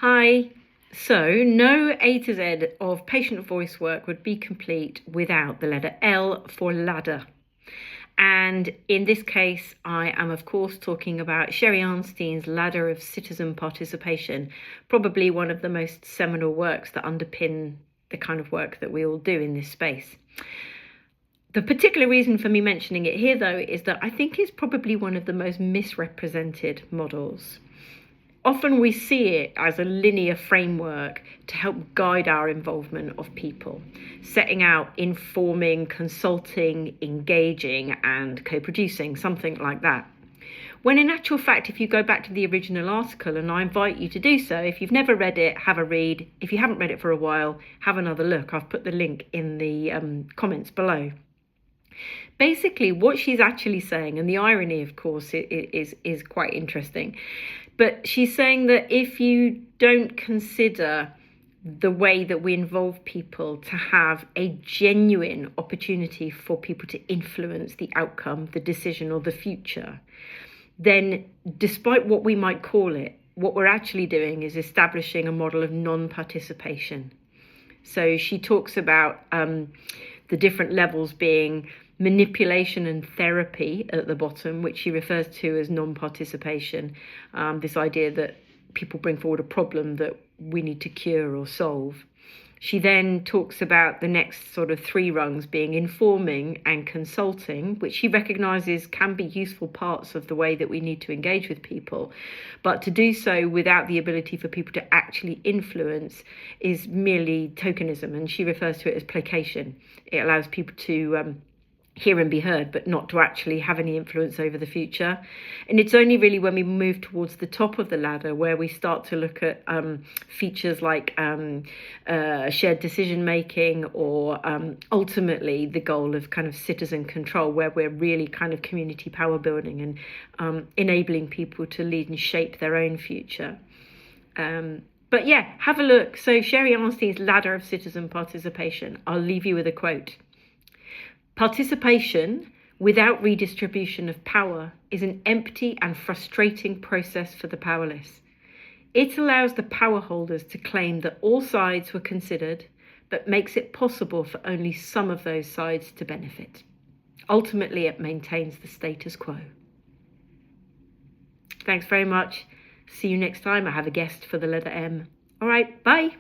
Hi. So, no A to Z of patient voice work would be complete without the letter L for ladder. And in this case, I am, of course, talking about Sherry Arnstein's Ladder of Citizen Participation, probably one of the most seminal works that underpin the kind of work that we all do in this space. The particular reason for me mentioning it here, though, is that I think it's probably one of the most misrepresented models. Often we see it as a linear framework to help guide our involvement of people, setting out, informing, consulting, engaging, and co-producing, something like that. When in actual fact, if you go back to the original article, and I invite you to do so, if you've never read it, have a read. If you haven't read it for a while, have another look. I've put the link in the comments below. Basically, what she's actually saying, and the irony, of course, is quite interesting, but she's saying that if you don't consider the way that we involve people to have a genuine opportunity for people to influence the outcome, the decision, or the future, then despite what we might call it, what we're actually doing is establishing a model of non-participation. So she talks about the different levels being manipulation and therapy at the bottom, which she refers to as non-participation. This idea that people bring forward a problem that we need to cure or solve. She then talks about the next sort of three rungs being informing and consulting, which she recognises can be useful parts of the way that we need to engage with people. But to do so without the ability for people to actually influence is merely tokenism, and she refers to it as placation. It allows people to hear and be heard, but not to actually have any influence over the future. And it's only really when we move towards the top of the ladder where we start to look at features like shared decision making, or ultimately the goal of kind of citizen control, where we're really kind of community power building and enabling people to lead and shape their own future. But yeah, have a look. So Sherry Arnstein's Ladder of Citizen Participation. I'll leave you with a quote. Participation without redistribution of power is an empty and frustrating process for the powerless. It allows the power holders to claim that all sides were considered, but makes it possible for only some of those sides to benefit. Ultimately, it maintains the status quo. Thanks very much. See you next time. I have a guest for the letter M. All right, bye.